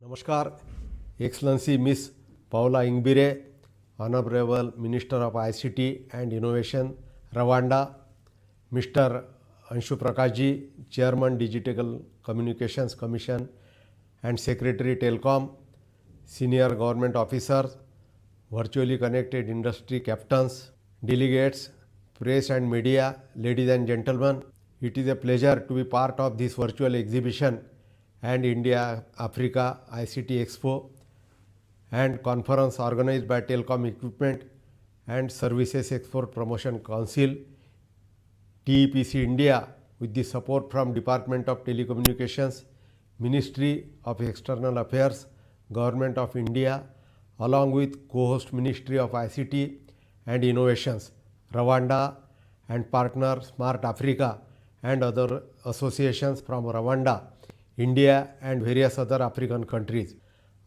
Namaskar, Excellency Miss Paula Ingbire, Honorable Minister of ICT and Innovation, Rwanda, Mr. Anshu Prakashji, Chairman Digital Communications Commission and Secretary Telecom, senior government officers, virtually connected industry captains, delegates, press and media, ladies and gentlemen, it is a pleasure to be part of this virtual exhibition and India Africa ICT Expo and conference organized by Telecom Equipment and Services Export Promotion Council, TEPC India, with the support from Department of Telecommunications, Ministry of External Affairs, Government of India, along with co-host Ministry of ICT and Innovations, Rwanda, and partner Smart Africa and other associations from Rwanda, India and various other African countries.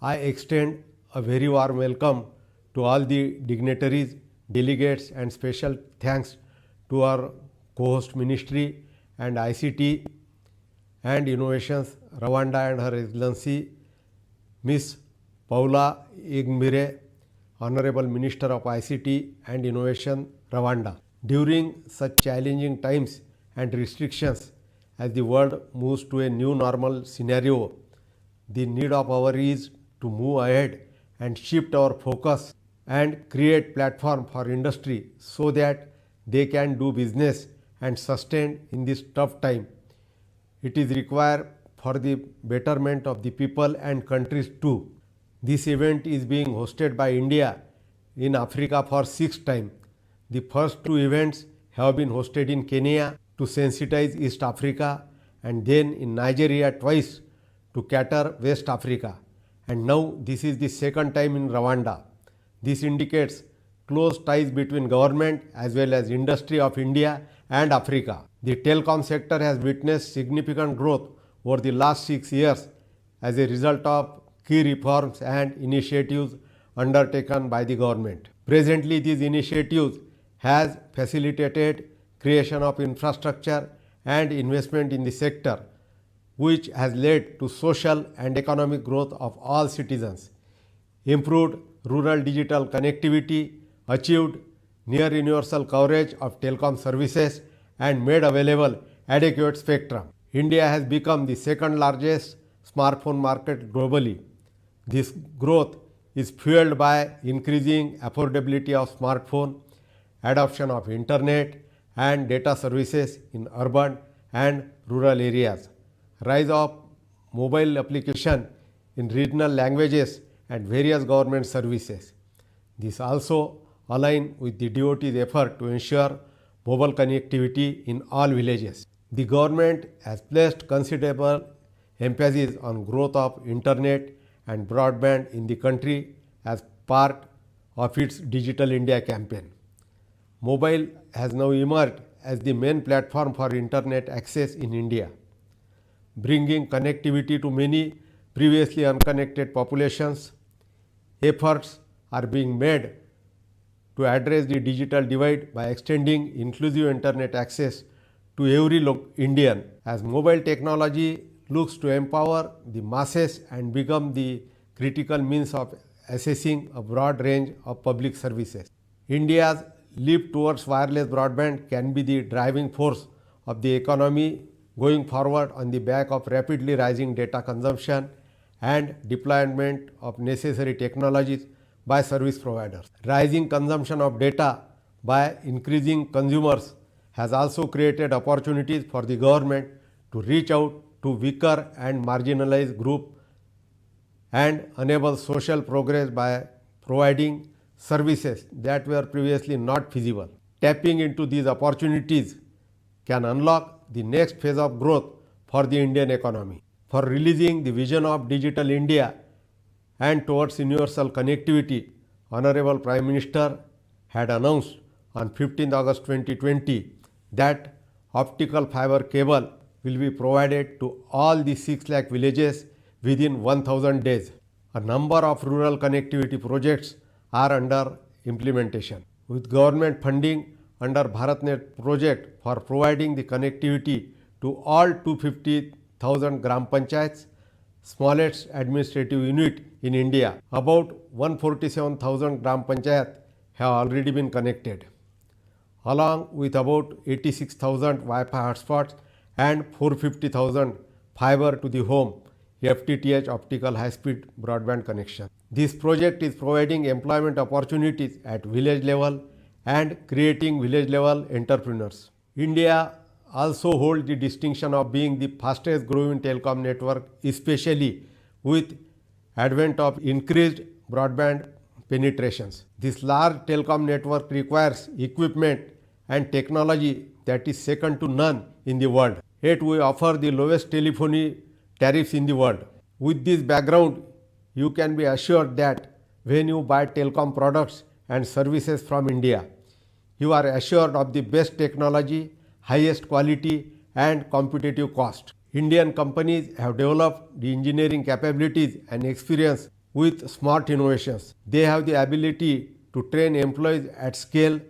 I extend a very warm welcome to all the dignitaries, delegates, and special thanks to our co-host Ministry and ICT and Innovations, Rwanda, and Her Excellency Miss Paula Ingbire, Honorable Minister of ICT and Innovation, Rwanda. During such challenging times and restrictions, as the world moves to a new normal scenario, the need of hour is to move ahead and shift our focus and create platform for industry so that they can do business and sustain in this tough time. It is required for the betterment of the people and countries too. This event is being hosted by India in Africa for 6th time. The first two events have been hosted in Kenya to sensitize East Africa, and then in Nigeria twice to cater West Africa, and now this is the second time in Rwanda. This indicates close ties between government as well as industry of India and Africa. The telecom sector has witnessed significant growth over the last 6 years as a result of key reforms and initiatives undertaken by the government. Presently, these initiatives has facilitated creation of infrastructure and investment in the sector, which has led to social and economic growth of all citizens, improved rural digital connectivity, achieved near universal coverage of telecom services, and made available adequate spectrum. India has become the second largest smartphone market globally. This growth is fueled by increasing affordability of smartphone, adoption of internet and data services in urban and rural areas, rise of mobile application in regional languages and various government services. This also aligns with the DOT's effort to ensure mobile connectivity in all villages. The government has placed considerable emphasis on growth of internet and broadband in the country as part of its Digital India campaign. Mobile has now emerged as the main platform for internet access in India, bringing connectivity to many previously unconnected populations. Efforts are being made to address the digital divide by extending inclusive internet access to every Indian, as mobile technology looks to empower the masses and become the critical means of accessing a broad range of public services. India's leap towards wireless broadband can be the driving force of the economy going forward on the back of rapidly rising data consumption and deployment of necessary technologies by service providers. Rising consumption of data by increasing consumers has also created opportunities for the government to reach out to weaker and marginalized groups and enable social progress by providing services that were previously not feasible. Tapping into these opportunities can unlock the next phase of growth for the Indian economy. For releasing the vision of Digital India and towards universal connectivity, Honorable Prime Minister had announced on 15th August 2020 that optical fiber cable will be provided to all the 6 lakh villages within 1000 days. A number of rural connectivity projects are under implementation. With government funding under BharatNet project for providing the connectivity to all 250,000 gram panchayats, smallest administrative unit in India. About 147,000 Gram Panchayat have already been connected, along with about 86,000 Wi-Fi hotspots and 450,000 fiber to the home FTTH optical high-speed broadband connection. This project is providing employment opportunities at village level and creating village level entrepreneurs. India also holds the distinction of being the fastest growing telecom network, especially with advent of increased broadband penetrations. This large telecom network requires equipment and technology that is second to none in the world. Yet we offer the lowest telephony tariffs in the world. With this background, you can be assured that when you buy telecom products and services from India, you are assured of the best technology, highest quality and competitive cost. Indian companies have developed the engineering capabilities and experience with smart innovations. They have the ability to train employees at scale,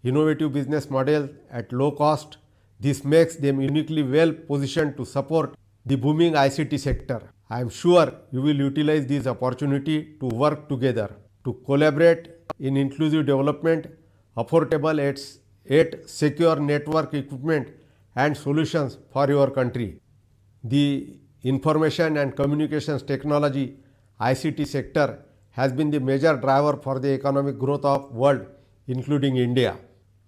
innovative business models at low cost. This makes them uniquely well positioned to support the booming ICT sector. I am sure you will utilize this opportunity to work together, to collaborate in inclusive development, affordable yet secure network equipment and solutions for your country. The information and communications technology ICT sector has been the major driver for the economic growth of world, including India.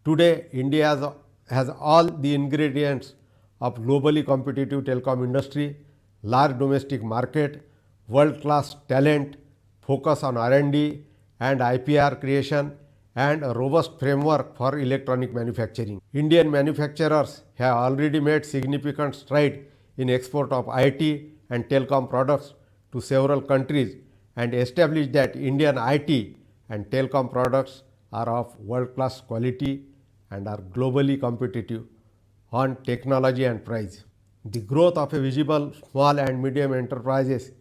Today, India has all the ingredients of globally competitive telecom industry, large domestic market, world-class talent, focus on R&D and IPR creation, and a robust framework for electronic manufacturing. Indian manufacturers have already made significant stride in export of IT and telecom products to several countries and established that Indian IT and telecom products are of world-class quality and are globally competitive on technology and price. The growth of a visible small and medium enterprises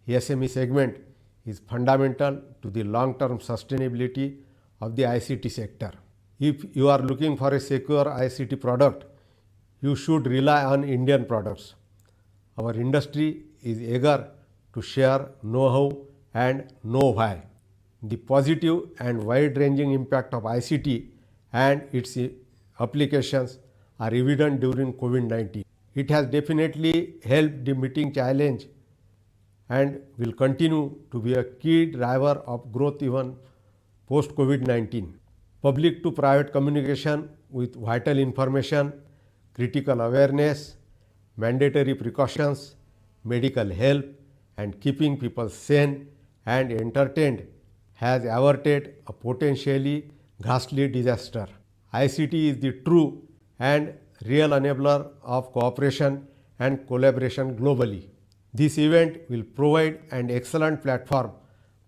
SME segment is fundamental to the long-term sustainability of the ICT sector. If you are looking for a secure ICT product, you should rely on Indian products. Our industry is eager to share know-how and know why. The positive and wide-ranging impact of ICT and its applications are evident during COVID-19. It has definitely helped the meeting challenge and will continue to be a key driver of growth even post COVID-19. Public to private communication with vital information, critical awareness, mandatory precautions, medical help and keeping people sane and entertained has averted a potentially ghastly disaster. ICT is the true and real enabler of cooperation and collaboration globally. This event will provide an excellent platform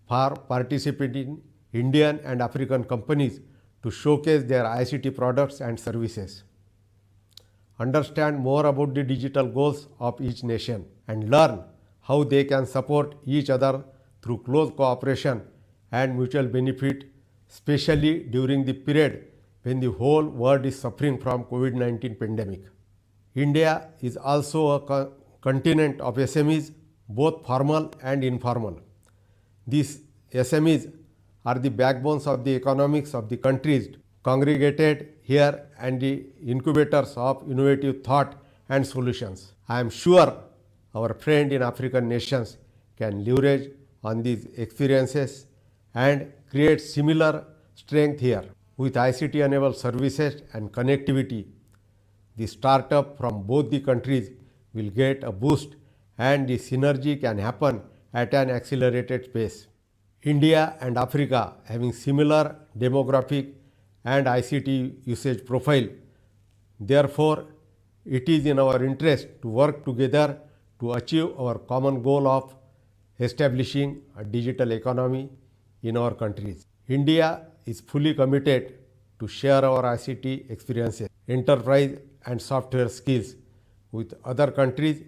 for participating Indian and African companies to showcase their ICT products and services, understand more about the digital goals of each nation, and learn how they can support each other through close cooperation and mutual benefit, especially during the period when the whole world is suffering from COVID-19 pandemic. India is also a continent of SMEs, both formal and informal. These SMEs are the backbones of the economics of the countries congregated here and the incubators of innovative thought and solutions. I am sure our friend in African nations can leverage on these experiences and create similar strength here. With ICT-enabled services and connectivity, the startup from both the countries will get a boost and the synergy can happen at an accelerated pace. India and Africa having similar demographic and ICT usage profile. Therefore, it is in our interest to work together to achieve our common goal of establishing a digital economy in our countries. India is fully committed to share our ICT experiences, enterprise and software skills with other countries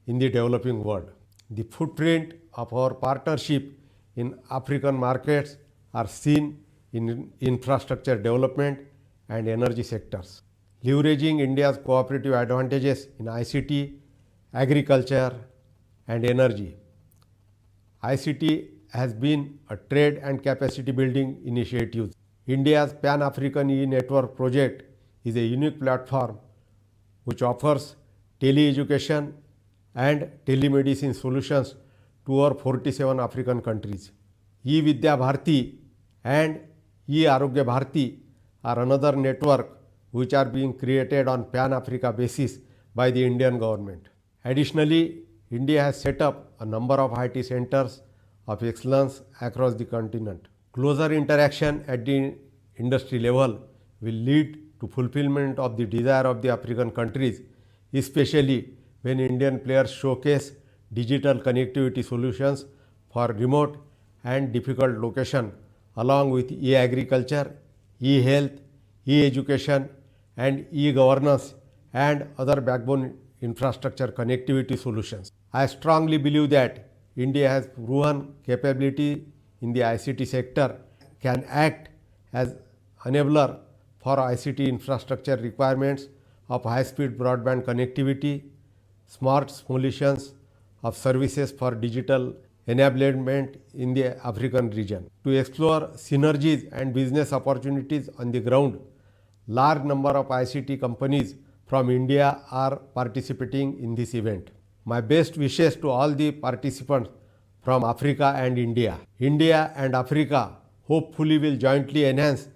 in the developing world. The footprint of our partnership in African markets are seen in infrastructure development and energy sectors. Leveraging India's cooperative advantages in ICT, agriculture, and energy. ICT has been a trade and capacity building initiative. India's Pan-African e-Network project is a unique platform which offers tele-education and telemedicine solutions to over 47 African countries. E-Vidya Bharti and E-Arogya Bharti are another network which are being created on Pan-Africa basis by the Indian government. Additionally, India has set up a number of IT centers of excellence across the continent. Closer interaction at the industry level will lead to fulfillment of the desire of the African countries, especially when Indian players showcase digital connectivity solutions for remote and difficult location along with e-agriculture, e-health, e-education and e-governance and other backbone infrastructure connectivity solutions. I strongly believe that India has proven capability in the ICT sector, can act as enabler for ICT infrastructure requirements of high-speed broadband connectivity, smart solutions of services for digital enablement in the African region. To explore synergies and business opportunities on the ground, large number of ICT companies from India are participating in this event. My best wishes to all the participants from Africa and India. India and Africa hopefully will jointly enhance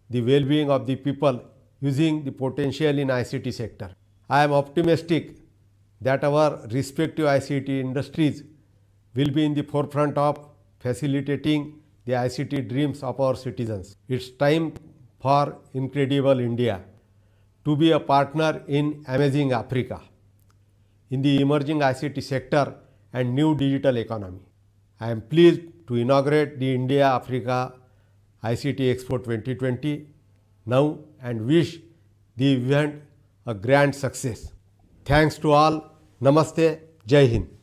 the well-being of the people using the potential in ICT sector. I am optimistic that our respective ICT industries will be in the forefront of facilitating the ICT dreams of our citizens. It's time for Incredible India to be a partner in Amazing Africa in the emerging ICT sector and new digital economy. I am pleased to inaugurate the India-Africa ICT Expo 2020 now and wish the event a grand success. Thanks to all. Namaste. Jai Hind.